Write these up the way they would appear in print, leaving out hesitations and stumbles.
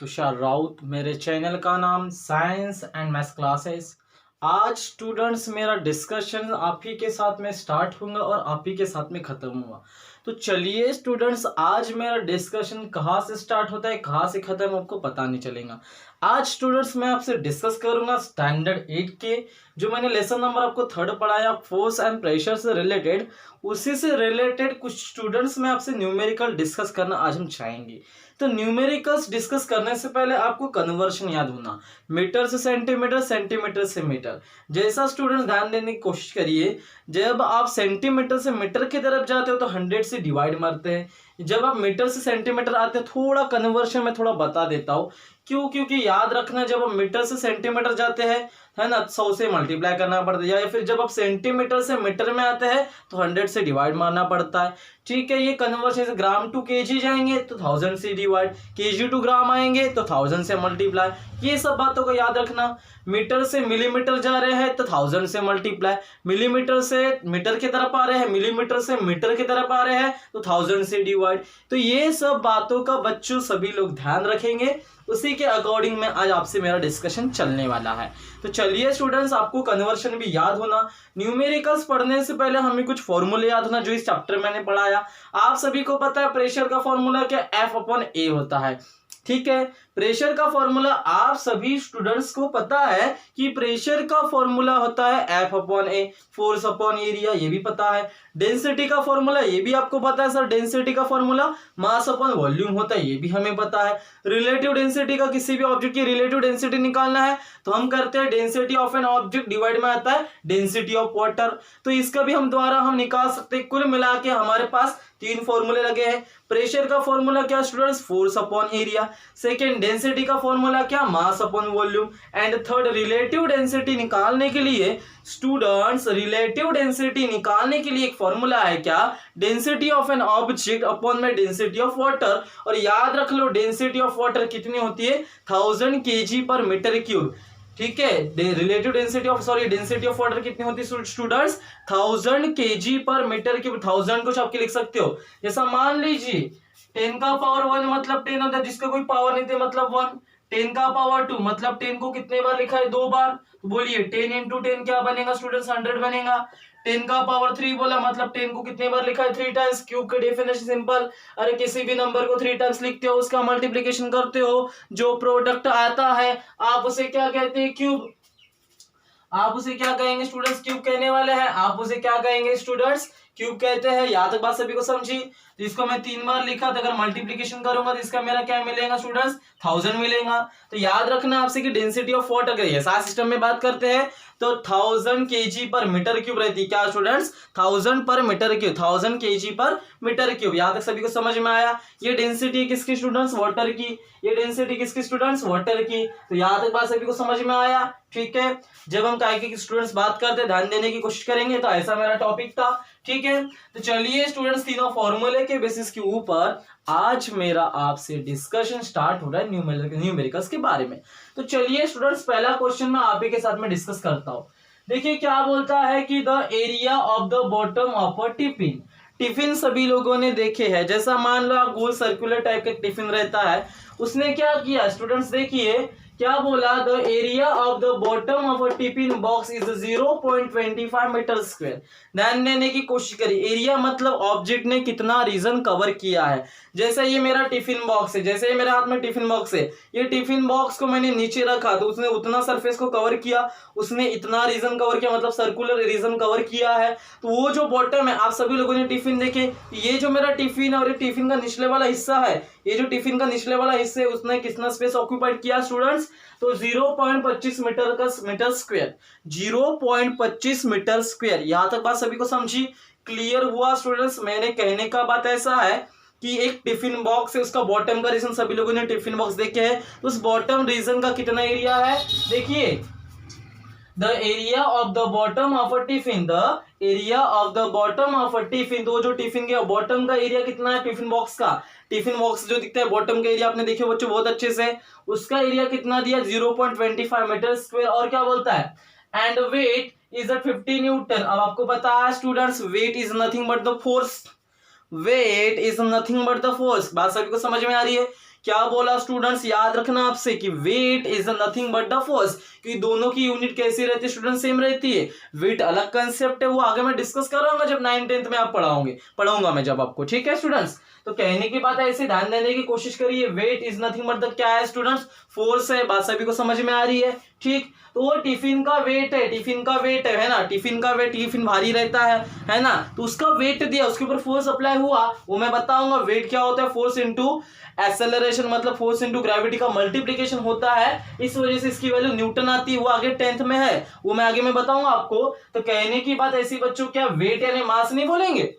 तुषार राउत, मेरे चैनल का नाम साइंस एंड मैथ्स क्लासेस। आज स्टूडेंट्स मेरा डिस्कशन आप ही के साथ में स्टार्ट होगा और आप ही के साथ में ख़त्म हुआ। तो चलिए स्टूडेंट्स, आज मेरा डिस्कशन कहाँ से स्टार्ट होता है कहाँ से ख़त्म आपको पता नहीं चलेगा। आज स्टूडेंट्स मैं आपसे डिस्कस करूंगा स्टैंडर्ड 8 के जो मैंने लेसन नंबर आपको 3 पढ़ाया फोर्स एंड प्रेशर से रिलेटेड, उसी से रिलेटेड कुछ स्टूडेंट्स में आपसे न्यूमेरिकल डिस्कस करना आज हम चाहेंगे। तो न्यूमेरिकल्स डिस्कस करने से पहले आपको कन्वर्शन याद होना, मीटर से सेंटीमीटर, सेंटीमीटर से मीटर। जैसा स्टूडेंट ध्यान देने की कोशिश करिए, जब आप सेंटीमीटर से मीटर की तरफ जाते हो तो 100 से डिवाइड मारते हैं। जब आप मीटर से सेंटीमीटर आते हैं, थोड़ा कन्वर्शन में थोड़ा बता देता हूँ क्यों, क्योंकि याद रखना जब आप मीटर से सेंटीमीटर जाते हैं है ना 100 से मल्टीप्लाई करना पड़ता है, या फिर जब आप सेंटीमीटर से मीटर में आते हैं तो 100 से डिवाइड मारना पड़ता है। ठीक है, ये कन्वर्शन से ग्राम टू केजी जाएंगे तो 1000 से डिवाइड, केजी टू ग्राम आएंगे तो 1000 से मल्टीप्लाई। ये सब बातों को याद रखना। मीटर से मिलीमीटर जा रहे हैं तो 1000 से मल्टीप्लाई, मिलीमीटर से मीटर की तरफ आ रहे हैं, मिलीमीटर से मीटर की तरफ आ रहे हैं तो 1000 से डिवाइड। तो ये सब बातों का बच्चों सभी लोग ध्यान रखेंगे, उसी के अकॉर्डिंग में आज आपसे मेरा डिस्कशन चलने वाला है। तो चलिए स्टूडेंट्स, आपको कन्वर्शन भी याद होना। न्यूमेरिकल्स पढ़ने से पहले हमें कुछ फॉर्मूले याद होना जो इस चैप्टर में मैंने पढ़ाया। आप सभी को पता है प्रेशर का फॉर्मूला क्या, F/A होता है। ठीक है, प्रेशर का फॉर्मूला आप सभी स्टूडेंट्स को पता है कि प्रेशर का फॉर्मूला होता है F/A, फोर्स अपॉन एरिया, ये भी पता है। डेंसिटी का फॉर्मूला ये भी आपको पता है सर, डेंसिटी का फॉर्मूला मास अपॉन वॉल्यूम होता है, ये भी हमें पता है। रिलेटिव डेंसिटी का, किसी भी ऑब्जेक्ट की रिलेटिव डेंसिटी निकालना है तो हम करते हैं density of an object divide में आता है डेंसिटी ऑफ वाटर। तो इसका भी हम द्वारा हम निकाल सकते हैं। कुल मिला के हमारे पास 3 फॉर्मूले लगे हैं। प्रेशर का फॉर्मूला क्या students, force upon area. Second, density का फॉर्मूला क्या, mass upon volume. And third, relative density निकालने के लिए स्टूडेंट्स, रिलेटिव डेंसिटी निकालने के लिए एक फॉर्मूला है क्या, density of an object upon में डेंसिटी ऑफ वाटर। और याद रख लो डेंसिटी ऑफ वाटर कितनी होती है, 1000 kg पर मीटर क्यूब। ठीक है, रिलेटिव डेंसिटी ऑफ वाटर कितनी होती है स्टूडेंट्स, 1000 kg पर मीटर क्यूब। 1000 कुछ आपके लिख सकते हो, जैसा मान लीजिए 10 का पावर 1 मतलब 10 होता है, जिसका कोई पावर नहीं थे मतलब 1। 10 का पावर 2 मतलब 10 को कितने बार लिखा है, 2 बार। तो बोलिए 10 इंटू 10 क्या बनेगा स्टूडेंट्स, 100 बनेगा। 10 का पावर 3 बोला मतलब 10 को कितने बार लिखा है, 3 टाइम्स। क्यूब का डेफिनेशन सिंपल, अरे किसी भी नंबर को 3 टाइम्स लिखते हो, उसका मल्टीप्लिकेशन करते हो, जो प्रोडक्ट आता है आप उसे क्या कहते हैं, क्यूब। आप उसे क्या कहेंगे स्टूडेंट्स, क्यूब कहने वाले हैं। आप उसे क्या कहेंगे स्टूडेंट्स, क्यूब कहते हैं। यहाँ तक बात सभी को समझी। तो इसको मैं 3 बार लिखा, तो अगर मल्टीप्लिकेशन करूंगा तो इसका मेरा क्या मिलेगा स्टूडेंट्स, 1000 मिलेगा। तो याद रखना आपसे कि डेंसिटी ऑफ वाटर अगर ऐसा सिस्टम में बात करते हैं तो 1000 kg पर मीटर क्यूब रहती है क्या स्टूडेंट्स, 1000 पर मीटर क्यूब, 1000 kg पर मीटर क्यूब। यहाँ तक सभी को समझ में आया। ये डेंसिटी किसकी स्टूडेंट्स, वाटर की। ये डेंसिटी किसकी स्टूडेंट्स, वाटर की। तो यहाँ तक बात सभी को समझ में आया। ठीक है, जब हम काय के स्टूडेंट्स बात करते हैं ध्यान देने की कोशिश करेंगे। तो ऐसा मेरा टॉपिक था। ठीक है, तो चलिए स्टूडेंट्स, तीनों फॉर्मूले के बेसिस के ऊपर आज मेरा आपसे डिस्कशन स्टार्ट हो रहा है न्यूमेरिकल्स के बारे में। तो चलिए स्टूडेंट्स, पहला क्वेश्चन मैं आप ही के साथ में डिस्कस करता हूं। देखिए क्या बोलता है कि the area of the bottom of a tiffin. Tiffin सभी लोगों ने देखे हैं, जैसा मान लो आप गोल सर्कुलर टाइप का टिफिन रहता है। उसने क्या किया स्टूडेंट्स, देखिए क्या बोला, the area of the bottom of a tiffin box is 0.25 metre square. ध्यान देने की कोशिश करिए, एरिया मतलब ऑब्जेक्ट ने कितना रीजन कवर किया है। जैसे ये मेरा टिफिन बॉक्स है, जैसे ये मेरे हाथ में टिफिन बॉक्स है, ये टिफिन बॉक्स को मैंने नीचे रखा तो उसने उतना सरफेस को कवर किया, उसने इतना रीजन कवर किया, मतलब सर्कुलर रीजन कवर किया है। तो वो जो बॉटम है, आप सभी लोगों ने टिफिन देखे, ये जो मेरा टिफिन है और ये टिफिन का निचले वाला हिस्सा है, ये जो टिफिन का निचले वाला हिस्सा है उसने कितना स्पेस ऑक्यूपाइड किया स्टूडेंट्स, तो 0.25 मीटर स्क्वायर, 0.25 मीटर स्क्वायर। यहां तक बात सभी को समझी, क्लियर हुआ स्टूडेंट्स। मैंने कहने का बात ऐसा है कि एक टिफिन बॉक्स है, उसका बॉटम का रीजन सभी लोगों ने टिफिन बॉक्स देखे हैं, तो उस बॉटम रीजन का कितना एरिया है, देखिए the area of the bottom of a tiffin, the area of the bottom of a tiffin. तो जो टिफिन के बॉटम का एरिया कितना है टिफिन बॉक्स का, टिफिन बॉक्स जो दिखता है बॉटम का एरिया आपने देखे बच्चों बहुत अच्छे से, उसका एरिया कितना दिया 0.25 मीटर स्क्वायर। और क्या बोलता है, एंड वेट इज 50 न्यूटन। अब आपको पता है students, weight is nothing but the force, weight is nothing but the force. बात सभी को समझ में आ रही है, क्या बोला स्टूडेंट्स, याद रखना आपसे कि weight is nothing but the force, कि दोनों की यूनिट कैसी रहती है स्टूडेंट, सेम रहती है। वेट अलग कंसेप्ट है, वो आगे मैं डिस्कस कराऊंगा जब 9th-10th में आप पढ़ाऊंगा मैं जब आपको, ठीक है स्टूडेंट्स। तो कहने की बात ऐसे ध्यान देने की कोशिश करिए, weight is nothing but the क्या है स्टूडेंट्स, फोर्स है। बात सभी को समझ में आ रही है, ठीक। तो वो टिफिन का वेट है, टिफिन का वेट है ना, टिफिन का वेट, टिफिन भारी रहता है ना, तो उसका वेट दिया, उसके ऊपर फोर्स अप्लाई हुआ, वो मैं बताऊंगा। वेट क्या होता है, फोर्स इनटू एक्सेलरेशन, मतलब फोर्स इनटू ग्रेविटी का मल्टीप्लिकेशन होता है, इस वजह से इसकी वैल्यू न्यूटन आती है, वो आगे 10th में है, वो मैं आगे बताऊंगा आपको। तो कहने की बात ऐसी बच्चों, क्या वेट यानी मास नहीं बोलेंगे,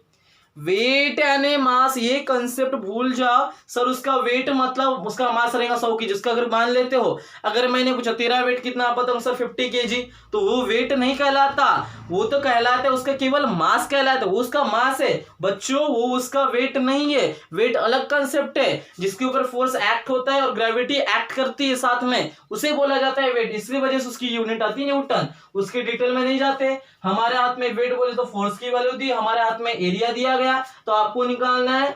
वेट यानी मास, ये कंसेप्ट भूल जाओ। सर उसका वेट मतलब उसका मास रहेगा 100 की, जिसका अगर मान लेते हो, अगर मैंने पूछा तेरा वेट कितना, आप बताओ सर 50 kg, तो वो वेट नहीं कहलाता, वो तो कहलाता है उसका केवल मास कहलाता है, वो उसका मास है बच्चों, वो उसका वेट नहीं है। वेट अलग कंसेप्ट है, जिसके ऊपर फोर्स एक्ट होता है और ग्रेविटी एक्ट करती है साथ में, उसे बोला जाता है वेट, इसलिए वजह से उसकी यूनिट आती है न्यूटन। उसके डिटेल में नहीं जाते। हमारे हाथ में वेट बोले तो फोर्स की वैल्यू दी, हमारे हाथ में एरिया दिया गया, तो आपको निकालना है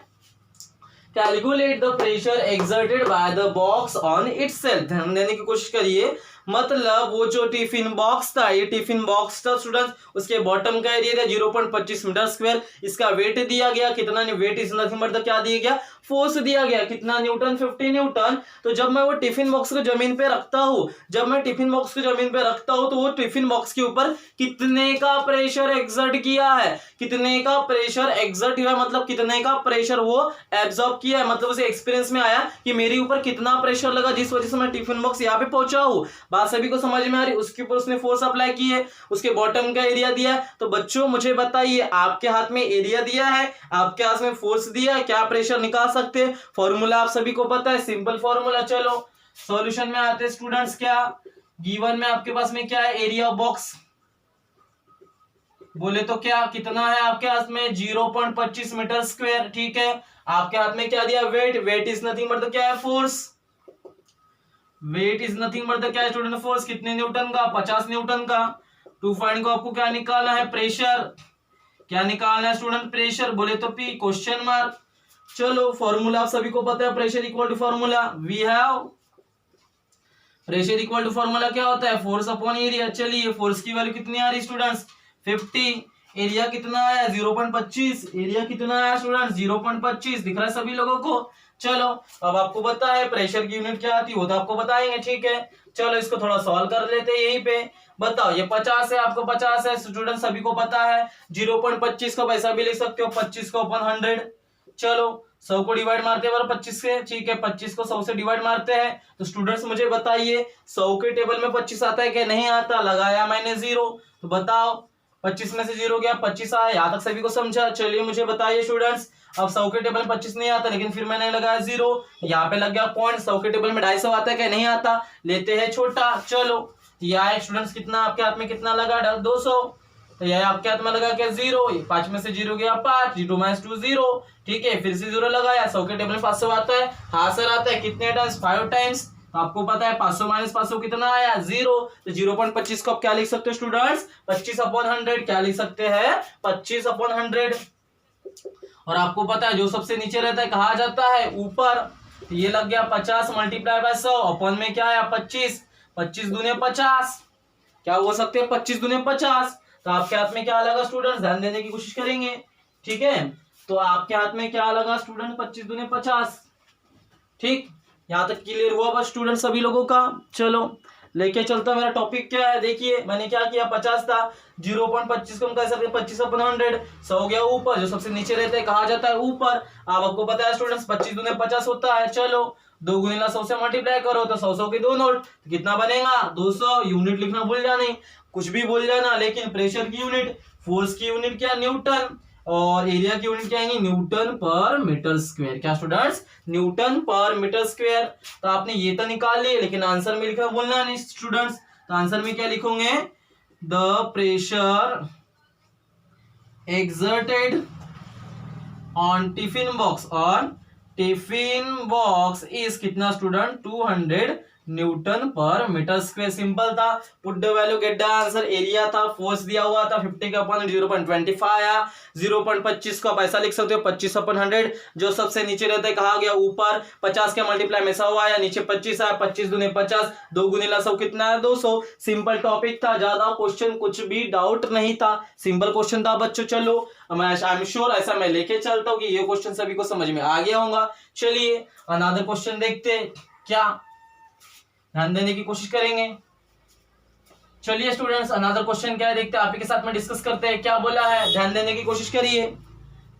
calculate the pressure exerted by the box on itself. ध्यान देने की कोशिश करिए, मतलब वो जो टिफिन बॉक्स था, ये टिफिन बॉक्स था स्टूडेंट्स, उसके बॉटम का एरिया था 0.25 मीटर स्क्वायर, इसका वेट दिया गया कितना, वेट इज नथिंग बट क्या दिया गया, फोर्स दिया गया कितना, न्यूटन, 50 न्यूटन। तो जब मैं वो टिफिन बॉक्स को जमीन पे रखता हूँ, तो वो टिफिन बॉक्स के ऊपर कितने का प्रेशर एक्सर्ट किया है, कितने का प्रेशर एक्सर्ट किया, मतलब कितने का प्रेशर वो एब्जॉर्ब किया है, मतलब उसे एक्सपीरियंस में आया कि मेरे ऊपर कितना प्रेशर लगा, जिस वजह से मैं टिफिन बॉक्स यहाँ पे पहुंचा हूँ। बात सभी को समझ में आ रही, उसके ऊपर उसने फोर्स अप्लाई की है, उसके बॉटम का एरिया दिया है। तो बच्चों मुझे बताइए, आपके हाथ में एरिया दिया है, आपके हाथ में फोर्स दिया है, क्या प्रेशर निकाल सकते हैं, फॉर्मूला आप सभी को पता है, सिंपल फॉर्मूला। चलो सॉल्यूशन में आते हैं स्टूडेंट्स, क्या गिवन में आपके पास में क्या है, एरिया ऑफ बॉक्स बोले तो क्या कितना है आपके हाथ में, 0.25 मीटर स्क्वायर, ठीक है। आपके हाथ में क्या दिया, weight, weight is nothing but क्या है, force, weight is nothing but क्या है स्टूडेंट, फोर्स, कितने न्यूटन का, 50 न्यूटन का। 2 पॉइंट को आपको क्या निकालना है, प्रेशर, क्या निकालना है स्टूडेंट, प्रेशर बोले तो पी, क्वेश्चन मार्क। चलो फॉर्मूला आप सभी को पता है, pressure equal to formula we have, pressure equal to formula क्या होता है, फोर्स अपॉन एरिया। चलिए फोर्स की वैल्यू कितनी आ रही स्टूडेंट्स, 50, एरिया कितना आया 0.25, एरिया कितना आया स्टूडेंट्स 0.25, दिख रहा है सभी लोगों को। चलो अब आपको पता है प्रेशर की यूनिट क्या आती है, वो तो आपको बताएंगे, ठीक है। चलो इसको थोड़ा सॉल्व कर लेते हैं यहीं पे। बताओ ये 50 है, आपको 50 है स्टूडेंट, सभी को पता है। 0.25 को पैसा भी लिख सकते हो, 25 को अपन 100। चलो 100 को डिवाइड मारते हैं 25 से, ठीक है, 25 को 100 से डिवाइड मारते हैं। तो स्टूडेंट्स मुझे बताइए 100 के टेबल में 25 आता है क्या, नहीं आता, लगाया मैंने 0, तो बताओ 25 में से 0 गया, 25 आया, यहाँ तक सभी को समझा। चलिए मुझे बताइए स्टूडेंट्स, अब 100 के टेबल में 25 नहीं आता, लेकिन फिर मैंने लगाया 0, यहाँ पे लग गया पॉइंट। 100 के टेबल में 250 आता है क्या, नहीं आता, लेते हैं छोटा। चलो यह स्टूडेंट्स कितना आपके हाथ में कितना लगा, 200, तो यह आपके हाथ में लगा क्या 0, 5 में से 0 गया 5, 2 - 2 0, ठीक है, फिर से 0 लगाया। 100 के टेबल में 500 आता है, हाँ सर आता है, कितने टाइम्स, 5 टाइम्स। आपको पता है 500 - 500 कितना आया 0, तो 0.25 को आप क्या लिख सकते हो स्टूडेंट्स, 25/100, क्या लिख सकते हैं 25/100। और आपको पता है जो सबसे नीचे रहता है कहा जाता है ऊपर, ये लग गया 50 मल्टीप्लाई बाय 100, अपन में क्या आया 25, 25 दूने 50, क्या बोल सकते हैं 25 दूने 50। तो आपके हाथ में क्या लगा स्टूडेंट्स, ध्यान देने की कोशिश करेंगे, ठीक है। तो आपके हाथ में क्या लगा स्टूडेंट, 25 दूने 50, ठीक, यहां तक क्लियर हुआ बस स्टूडेंट सभी लोगों का। चलो लेके चलता, मेरा टॉपिक क्या है, देखिए मैंने क्या किया, 50 था, 0.25 को हम कह सकते हैं 25/100, 100 गया ऊपर, जो सबसे नीचे रहता है कहा जाता है ऊपर। अब आपको पता है स्टूडेंट्स 25 दूने 50 होता है। चलो 2 गुणिला 100 से मल्टीप्लाई करो तो 100 के 2 नोट, तो कितना बनेगा 200। यूनिट लिखना भूल जाना, कुछ भी भूल जाना, लेकिन प्रेशर की यूनिट, फोर्स की यूनिट क्या, न्यूटन, और एरिया की यूनिट क्या आएंगी, न्यूटन पर मीटर स्क्वायर। क्या स्टूडेंट्स, न्यूटन पर मीटर स्क्वायर। तो आपने ये तो निकाल लिया, लेकिन आंसर में लिखना भूलना नहीं स्टूडेंट्स। तो आंसर में क्या लिखोगे, the pressure exerted on tiffin box is कितना स्टूडेंट 200 न्यूटन पर मीटर स्क्वायर। सिंपल था, put the value get the answer. Area था, फोर्स दिया हुआ था 50 का अपन 0.25 आया। 0.25 को आप ऐसा लिख सकते हो 25/100। जो सबसे नीचे रहता है कहा गया ऊपर, 50 के मल्टीप्लाई में 100 आया, नीचे 25 आया, 25 दूनी 50, 2 गुनीला 100 कितना है 200। सिंपल टॉपिक था, ज्यादा क्वेश्चन कुछ भी डाउट नहीं था, सिंपल क्वेश्चन था बच्चों। चलो आई एम श्योर ऐसा मैं लेके चलता हूँ कि ये क्वेश्चन सभी को समझ में आ गया होगा। चलिए अनदर क्वेश्चन देखते हैं, क्या ध्यान देने की कोशिश करेंगे। चलिए स्टूडेंट्स अनदर क्वेश्चन क्या है देखते हैं, आप ही के साथ में डिस्कस करते हैं। क्या बोला है, ध्यान देने की कोशिश करिए।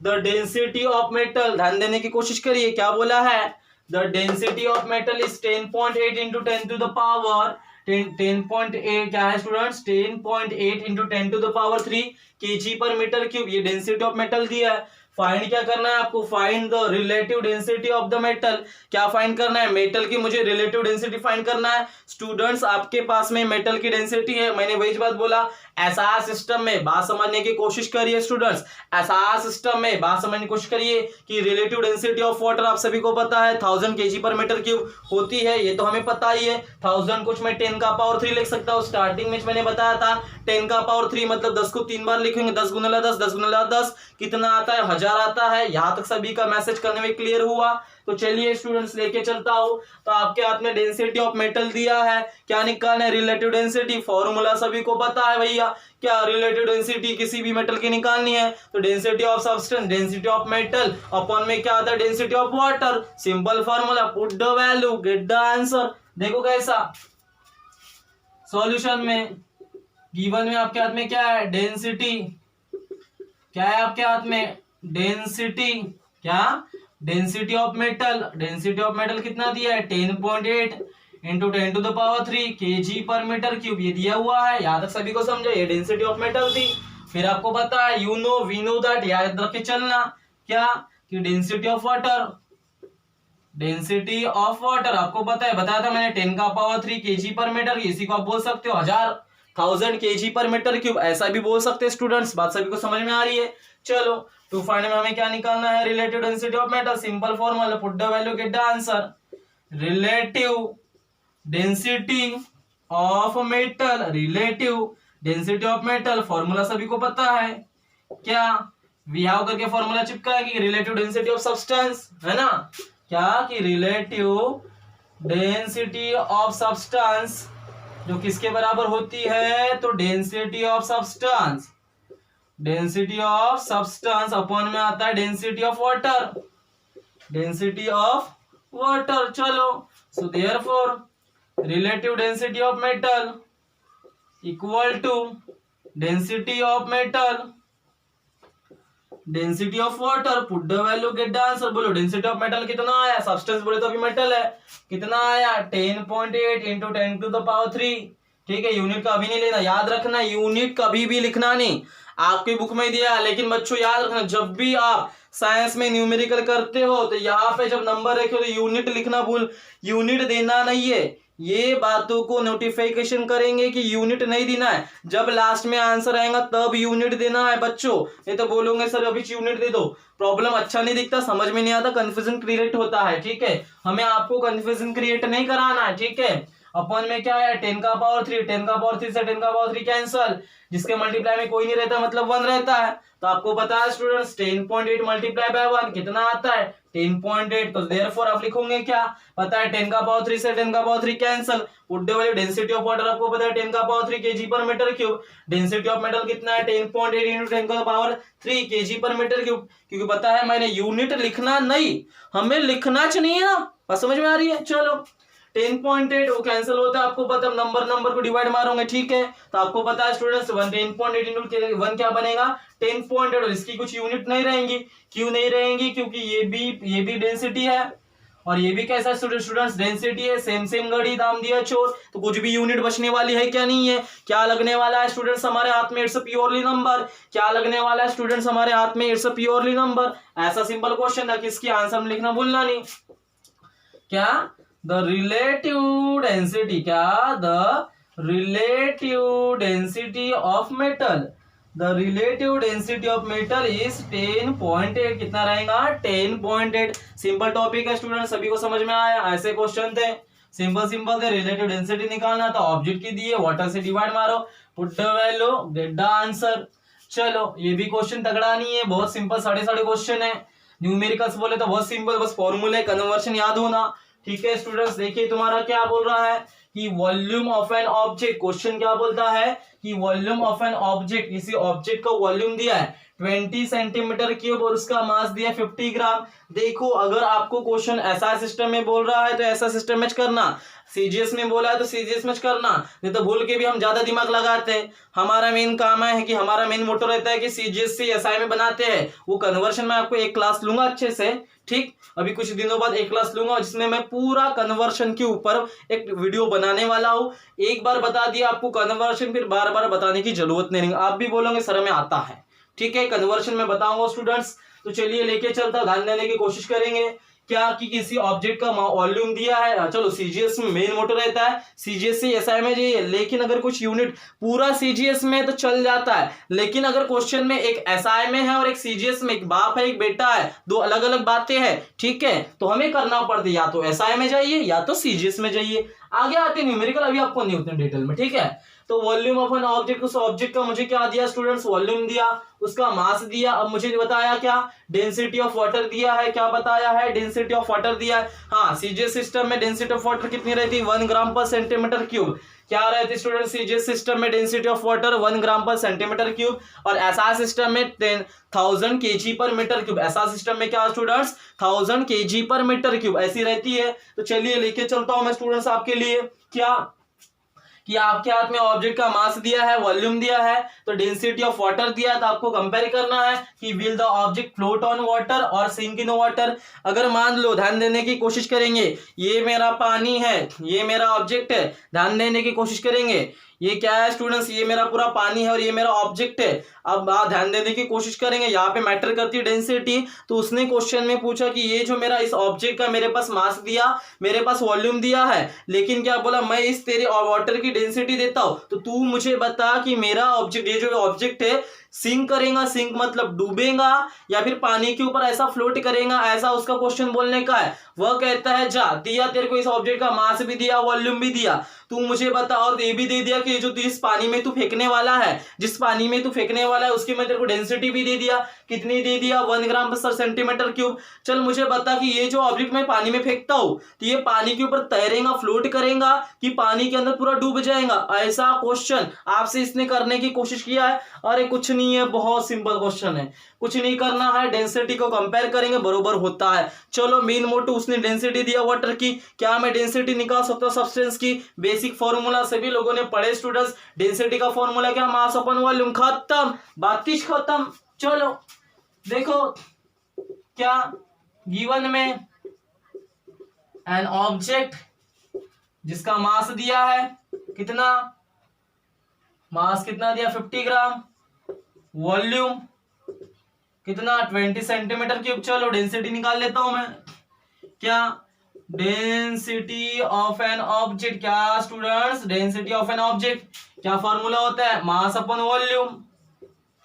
द डेंसिटी ऑफ मेटल, ध्यान देने की कोशिश करिए, क्या बोला है, the density of metal is 10.8 into 10 to the power 10.8 क्या है students, 10.8 into 10 to the power 3 kg per metre cube. ये डेंसिटी ऑफ मेटल दिया है। फाइंड क्या करना है आपको, find the relative density of the metal. क्या फाइंड करना है, मेटल की मुझे रिलेटिव डेंसिटी फाइंड करना है। स्टूडेंट्स आपके पास में मेटल की डेंसिटी है, मैंने वही बात बोला, एसआर सिस्टम में बात समझने की कोशिश करिए स्टूडेंट्स। एसआर सिस्टम में बात समझने की कोशिश करिए कि रिलेटिव डेंसिटी ऑफ वाटर आप सभी को पता है 1000 केजी पर मीटर क्यूब होती है, ये तो हमें पता ही है। 1000 कुछ मैं 10 का पावर 3 लिख सकता हूँ। स्टार्टिंग में मैंने बताया था 10 का पावर 3 मतलब 10 को 3 बार लिखेंगे, 10 गुना 10, 10 गुना 10 कितना आता है, 1000 आता है। यहां तक सभी का मैसेज करने में क्लियर हुआ। तो चलिए स्टूडेंट्स लेके चलता हूं। तो आपके हाथ में डेंसिटी ऑफ मेटल दिया है, क्या निकालना है, रिलेटिव डेंसिटी। फॉर्मूला सभी को पता है भैया, क्या रिलेटिव डेंसिटी किसी भी मेटल की निकालनी है तो density of substance, density of metal upon में क्या आता है, density of water. Simple formula, put the value get the answer. देखो कैसा सॉल्यूशन में गिवन में आपके हाथ में क्या है, डेंसिटी, क्या है आपके हाथ में, डेंसिटी, क्या, density of metal. Density of metal कितना दिया है, 10.8 into 10 to the power 3 kg per metre cube, ये दिया हुआ है। याद तक सभी को समझो, ये डेंसिटी ऑफ मेटल थी। फिर आपको पता है, you know we know that, याद रख के चलना, क्या कि density of water, density of water आपको पता है, बताया था मैंने 10 का पावर 3 केजी पर मीटर, इसी को आप बोल सकते हो 1000 केजी पर मीटर क्यूब, ऐसा भी बोल सकते हैं स्टूडेंट्स। बात सभी को समझ में आ रही है। चलो टू फाइंड में हमें क्या निकालना है, relative density of metal. Simple formula, put the value get the answer. Relative density of metal, relative density of metal formula सभी को पता है, क्या वी हैव करके फॉर्मूला चिपका है कि रिलेटिव डेंसिटी ऑफ सब्सटेंस, है ना, क्या कि रिलेटिव डेंसिटी ऑफ सब्सटेंस जो किसके बराबर होती है, तो density of substance, density of substance upon में आता है density of water, density of water. चलो so therefore relative density of metal equal to density of metal, density of water, put the value get the answer. बोलो density of metal कितना आया, substance बोले तो अभी मेटल है, कितना आया 10.8 इंटू 10 टू द पावर 3। ठीक है, यूनिट का अभी नहीं लेना, याद रखना यूनिट कभी भी लिखना नहीं, आपकी बुक में दिया। लेकिन बच्चों याद रखना, जब भी आप साइंस में न्यूमेरिकल करते हो तो यहाँ पे जब नंबर रखे हो तो यूनिट लिखना भूल, यूनिट देना नहीं है। ये बातों को नोटिफिकेशन करेंगे कि यूनिट नहीं देना है, जब लास्ट में आंसर आएगा तब यूनिट देना है बच्चों। नहीं तो बोलोगे सर अभी यूनिट दे दो, प्रॉब्लम अच्छा नहीं दिखता, समझ में नहीं आता, कंफ्यूजन क्रिएट होता है। ठीक है, हमें आपको कंफ्यूजन क्रिएट नहीं कराना है। ठीक है, अपन में क्या है 10 का पावर 3, 10 का पावर 3 से 10 का पावर 3 कैंसल, जिसके मल्टीप्लाई में कोई नहीं रहता मतलब 1 रहता है। तो आपको पता है स्टूडेंट्स 10.8 मल्टीप्लाई बाय 1 कितना आता है 10.8। तो देयरफॉर आप लिखोगे क्या, पता है 10 का पावर 3 से 10 का power 3 cancel, put the value density of water आपको पता है 10 का power 3 kg per metre cube, density of metal कितना है 10.8 इंटू 10 का power 3 kg per metre cube. क्योंकि पता है मैंने यूनिट लिखना नहीं, हमें लिखना चाहिए नहीं ना, बात समझ में आ रही है। चलो 10.8 वो कैंसिल होता है, आपको पता है नंबर को डिवाइड मारोगे। ठीक है, तो आपको पता है स्टूडेंट्स 10.8 इंटू 1 क्या बनेगा 10.8, और इसकी कुछ यूनिट नहीं रहेंगी। क्यों नहीं रहेंगी, क्योंकि ये भी डेंसिटी है और ये भी कैसा स्टूडेंट्स डेंसिटी है, सेम गड़ी दाम दिया चोर, तो कुछ भी यूनिट बचने वाली है क्या, नहीं है। क्या लगने वाला है स्टूडेंट्स हमारे हाथ में, इट्स अ प्योरली नंबर। क्या लगने वाला है स्टूडेंट्स हमारे हाथ में, इट्स अ प्योरली नंबर। ऐसा सिंपल क्वेश्चन था, किसकी आंसर में लिखना भूलना नहीं। क्या द रिलेटिव डेंसिटी, क्या the relative density of metal, the relative density of metal is 10.8, कितना रहेगा 10.8। सिंपल टॉपिक है स्टूडेंट, सभी को समझ में आया, ऐसे क्वेश्चन थे। सिंपल सिंपल से रिलेटिव डेंसिटी निकालना, तो ऑब्जेक्ट की दी है, वाटर से डिवाइड मारो, put the value, get the answer. चलो ये भी क्वेश्चन तगड़ा नहीं है, बहुत सिंपल साढ़े क्वेश्चन है। न्यूमेरिकल्स बोले तो बहुत सिंपल, बस फॉर्मूले कन्वर्शन याद होना। ठीक है स्टूडेंट्स, देखिए तुम्हारा क्या बोल रहा है कि volume of an object, question क्या बोलता है कि वॉल्यूम ऑफ एन ऑब्जेक्ट, किसी ऑब्जेक्ट का वॉल्यूम दिया है 20 सेंटीमीटर क्यूब और उसका मास दिया 50 ग्राम। देखो अगर आपको क्वेश्चन ऐसा सिस्टम में बोल रहा है तो ऐसा सिस्टम में करना, सीजीएस में बोला है तो सीजीएस में करना, नहीं तो भूल के भी हम ज्यादा दिमाग लगाते हैं। हमारा मेन काम है कि हमारा मेन मोटो रहता है कि सीजीएस से एसआई में बनाते हैं, वो कन्वर्शन में आपको एक क्लास लूंगा अच्छे से। ठीक, अभी कुछ दिनों बाद एक क्लास लूंगा जिसमें मैं पूरा कन्वर्शन के ऊपर एक वीडियो बनाने वाला हूं। एक बार बता दिया आपको कन्वर्शन, फिर बार बार बताने की जरूरत नहीं, आप भी बोलोगे सर में आता है। ठीक है, कन्वर्शन में बताऊंगा स्टूडेंट्स। तो चलिए लेके चलता, ध्यान देने की कोशिश करेंगे। क्या कि किसी ऑब्जेक्ट का वॉल्यूम दिया है, चलो सीजीएस में मेन मोटर रहता है, सीजीएस से एसआई में जाइए, लेकिन अगर कुछ यूनिट पूरा सीजीएस में तो चल जाता है, लेकिन अगर क्वेश्चन में एक एसआई में है और एक सीजीएस में, एक बाप है एक बेटा है, दो अलग अलग बातें हैं। ठीक है, तो हमें करना पड़ता है या तो एसआई में जाइए या तो सीजीएस में जाइए। आगे आते न्यूमेरिकल, अभी आपको नहीं उतने डिटेल में। ठीक है, तो वॉल्यूम ऑफ एन ऑब्जेक्ट, उस ऑब्जेक्ट का मुझे क्या दिया स्टूडेंट्स, वॉल्यूम दिया, उसका मास दिया। अब मुझे बताया क्या, डेंसिटी ऑफ वाटर दिया है, क्या बताया है, डेंसिटी ऑफ वाटर दिया है। हाँ, सीजीएस सिस्टम में डेंसिटी ऑफ वाटर कितनी रहती है, 1 ग्राम पर सेंटीमीटर क्यूब। क्या रहती स्टूडेंट, सीजीएस सिस्टम में डेंसिटी ऑफ वाटर 1 ग्राम पर सेंटीमीटर क्यूब, और ऐसा सिस्टम में 1000 kg पर मीटर क्यूब। ऐसा सिस्टम में क्या स्टूडेंट्स, 1000 kg पर मीटर क्यूब ऐसी रहती है। तो चलिए लेके चलता हूं मैं स्टूडेंट्स आपके लिए, क्या कि आपके हाथ में ऑब्जेक्ट का मास दिया है, वॉल्यूम दिया है, तो डेंसिटी ऑफ वाटर दिया है, तो आपको कंपेयर करना है कि will the object float on water और सिंक इन वाटर। अगर मान लो, ध्यान देने की कोशिश करेंगे, ये मेरा पानी है, ये मेरा ऑब्जेक्ट है, ध्यान देने की कोशिश करेंगे, ये क्या है स्टूडेंट्स, ये मेरा पूरा पानी है और ये मेरा ऑब्जेक्ट है। अब आप ध्यान देने की कोशिश करेंगे, यहाँ पे मैटर करती है डेंसिटी। तो उसने क्वेश्चन में पूछा कि ये जो मेरा इस ऑब्जेक्ट का मेरे पास मास दिया, मेरे पास वॉल्यूम दिया है, लेकिन क्या बोला, मैं इस तेरे वाटर की डेंसिटी देता हूं, तो तू मुझे बता कि मेरा ऑब्जेक्ट, ये जो ऑब्जेक्ट है, सिंक करेगा, सिंक मतलब डूबेगा, या फिर पानी के ऊपर ऐसा फ्लोट करेगा, ऐसा उसका क्वेश्चन बोलने का है। वह कहता है जा, दिया तेरे को इस ऑब्जेक्ट का मास भी दिया, वॉल्यूम भी दिया, तू मुझे बता, और ये भी दे दिया कि जो तू इस पानी में तू फेंकने वाला है, जिस पानी में तू फेंकने वाला है उसकी मैं तेरे को डेंसिटी भी दे दिया, कितनी दे दिया, 1 ग्राम पर सेंटीमीटर क्यूब। चल मुझे बता कि ये जो ऑब्जेक्ट मैं पानी में फेंकता हूं, तो ये पानी के ऊपर तैरेगा, फ्लोट करेगा, कि पानी के अंदर पूरा डूब जाएगा, ऐसा क्वेश्चन आपसे इसने करने की कोशिश किया है। अरे कुछ नहीं है, बहुत सिंपल क्वेश्चन है, कुछ नहीं करना है, डेंसिटी को कंपेयर करेंगे, बरोबर होता है। चलो मेन मोटो, उसने डेंसिटी दिया वाटर की, क्या मैं डेंसिटी निकाल सकता हूं सब्सटेंस की, बेसिक फॉर्मूला सभी लोगों ने पढ़े स्टूडेंट्स। डेंसिटी का फॉर्मूला क्या, मास अपन वॉल्यूम, खत्म, बात खत्म। चलो देखो क्या गिवन में एन ऑब्जेक्ट जिसका मास दिया है, कितना मास, कितना दिया 50 ग्राम, वॉल्यूम कितना 20 सेंटीमीटर क्यूब। चलो डेंसिटी निकाल लेता हूं मैं, क्या डेंसिटी ऑफ एन ऑब्जेक्ट, क्या students, density of an object क्या फॉर्मूला होता है, मास अपन वॉल्यूम,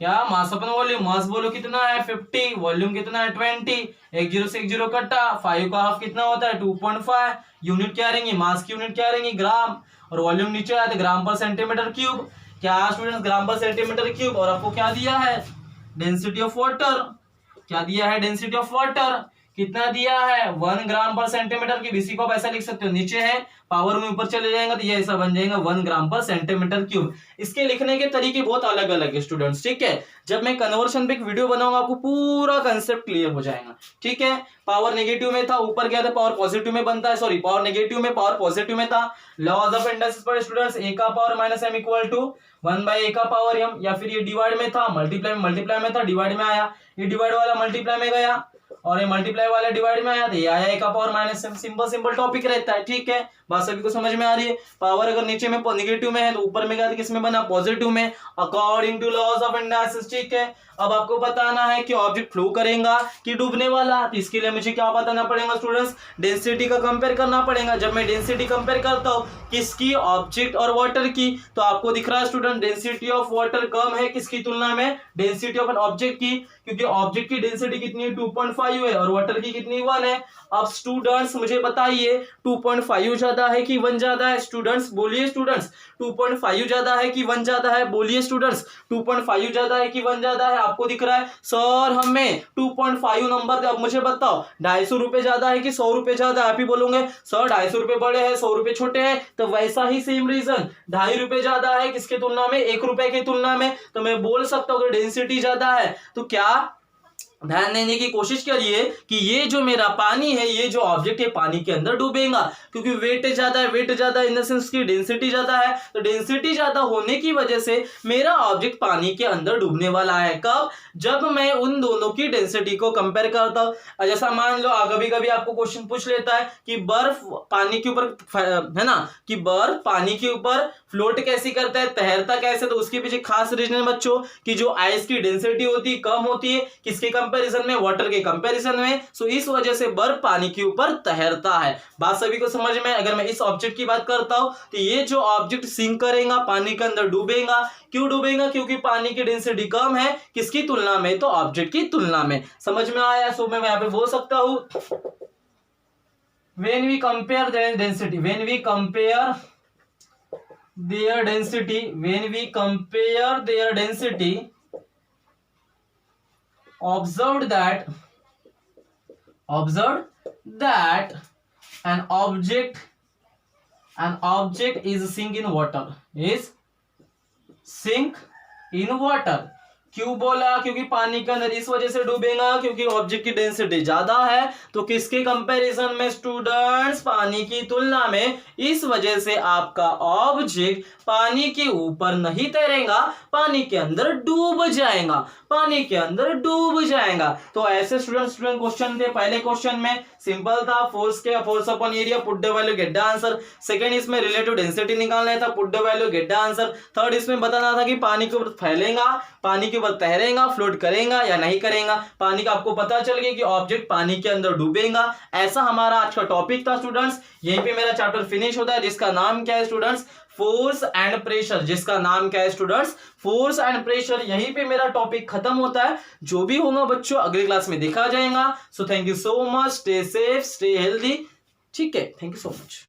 क्या मास अपन वॉल्यूम, मास बोलो कितना है 50, वॉल्यूम कितना है 20, 1 0 से 1 0 कटा, 5 का हाफ कितना होता है 2.5, यूनिट क्या रहेंगी, मास की यूनिट क्या रहेंगी ग्राम, और वॉल्यूम नीचे आया तो ग्राम पर सेंटीमीटर क्यूब, क्या स्टूडेंट्स ग्राम पर सेंटीमीटर क्यूब। और आपको क्या दिया है, डेंसिटी ऑफ वाटर, क्या दिया है, डेंसिटी ऑफ वाटर कितना दिया है 1 ग्राम पर सेंटीमीटर क्यूब। इसी को आप ऐसा लिख सकते हो, नीचे है पावर में ऊपर चले जाएगा तो ये ऐसा बन जाएगा 1 ग्राम पर सेंटीमीटर क्यूब। इसके लिखने के तरीके बहुत अलग अलग है स्टूडेंट्स, ठीक है। जब मैं कन्वर्शन पे एक वीडियो बनाऊंगा आपको पूरा कंसेप्ट क्लियर हो जाएगा, ठीक है। पावर नेगेटिव में था, ऊपर गया था पावर पॉजिटिव में बनता है, सॉरी पावर नेगेटिव में पावर पॉजिटिव में था। लॉज ऑफ इंडक्शन पर स्टूडेंट्स a का power minus m equal to 1/a का पावर m, या फिर ये डिवाइड में था, मल्टीप्लाई में था, डिवाइड में आया, ये डिवाइड वाला मल्टीप्लाई में गया और ये मल्टीप्लाई वाला डिवाइड में आया तो ये आया a का power minus m। Simple topic रहता है, ठीक है। बात सभी को समझ में आ रही है। पावर अगर नीचे में नेगेटिव में है तो ऊपर में गया तो किस में बना, पॉजिटिव में, according to laws of induction, ठीक है। अब आपको बताना है कि ऑब्जेक्ट फ्लो करेगा कि डूबने वाला, तो इसके लिए मुझे क्या बताना पड़ेगा स्टूडेंट्स, डेंसिटी का कंपेयर करना पड़ेगा। जब मैं डेंसिटी कंपेयर करता हूं किसकी, ऑब्जेक्ट और वाटर की, तो आपको दिख रहा है स्टूडेंट डेंसिटी ऑफ वाटर कम है किसकी तुलना में, डेंसिटी ऑफ एन ऑब्जेक्ट की, क्योंकि ऑब्जेक्ट की डेंसिटी कितनी है 2.5 है और वाटर की कितनी 1 है। अब स्टूडेंट्स मुझे बताइए 2.5 ज्यादा ज्यादा है कि 1 ज्यादा है स्टूडेंट्स, बोलिए स्टूडेंट्स। 2.5 ज्यादा है कि 1 ज्यादा है, बोलिए स्टूडेंट्स। 2.5 ज्यादा है कि 1 ज्यादा है, आपको दिख रहा है सर हमें 2.5 नंबर दे। अब मुझे बताओ 250 रुपए ज्यादा है कि 100 रुपए ज्यादा है। आप ही बोलोगे सर 250 रुपए बड़े हैं 100 रुपए छोटे हैं, तो वैसा ही सेम रीजन 2.5 रुपए ज्यादा है किसके तुलना में, 1 रुपए की तुलना में। तो मैं बोल सकता हूँ अगर डेंसिटी ज्यादा है तो क्या ध्यान देने की कोशिश करिए कि ये जो मेरा पानी है, ये जो ऑब्जेक्ट है पानी के अंदर डूबेगा, क्योंकि वेट ज्यादा है, वेट ज्यादा इन द सेंस की डेंसिटी ज्यादा है। तो डेंसिटी ज्यादा होने की वजह से मेरा ऑब्जेक्ट पानी के अंदर डूबने वाला है। कब? जब मैं उन दोनों की डेंसिटी को कंपेयर करता हूं। जैसा मान लो कभी कभी आपको क्वेश्चन पूछ लेता है कि बर्फ पानी के ऊपर है ना, कि बर्फ पानी के ऊपर फ्लोट कैसी करता है, तैरता कैसे, तो उसके पीछे खास रीजन है बच्चों कि जो आइस की डेंसिटी होती है कम होती है किसके कंपैरिजन में, वाटर के कंपैरिजन में। सो इस वजह से बर्फ पानी के ऊपर तैरता है। बात सभी को समझ में? अगर मैं इस ऑब्जेक्ट की बात करता हूं तो ये जो ऑब्जेक्ट सिंक करेगा, पानी के अंदर डूबेगा। क्यों डूबेगा? क्योंकि पानी की डेंसिटी कम है किसकी तुलना में, तो ऑब्जेक्ट की तुलना में। समझ में आया? सो मैं यहां पे बोल सकता हूं when we compare their density, when we compare their density, when we compare their density, observed that an object is sink in water, is sink in water। क्यों बोला? क्योंकि पानी के अंदर इस वजह से डूबेगा क्योंकि ऑब्जेक्ट की डेंसिटी ज्यादा है। तो किसके कंपैरिजन में स्टूडेंट्स? पानी की तुलना में। इस वजह से आपका ऑब्जेक्ट पानी के ऊपर नहीं तैरेगा, पानी के अंदर डूब जाएगा, पानी के अंदर डूब जाएगा। तो ऐसे स्टूडेंट क्वेश्चन थे। पहले क्वेश्चन में सिंपल था, force upon area, put the value get the answer. Second इसमें रिलेटिव डेंसिटी निकालना था, put the value get the answer. Third इसमें बताना था कि पानी के ऊपर फैलेगा, पानी के ऊपर तैरेगा, फ्लोट करेगा या नहीं करेगा। पानी का आपको पता चल गया कि ऑब्जेक्ट पानी के अंदर डूबेगा। ऐसा हमारा आज का टॉपिक था स्टूडेंट्स। यहीं पे मेरा चैप्टर फिनिश होता है जिसका नाम क्या है स्टूडेंट्स? Force and pressure. जिसका नाम क्या है स्टूडेंट्स? Force and pressure. यहीं पे मेरा टॉपिक खत्म होता है। जो भी होगा बच्चों अगली क्लास में देखा जाएगा। So thank you so much, stay safe, stay healthy. ठीक है, थैंक यू सो मच।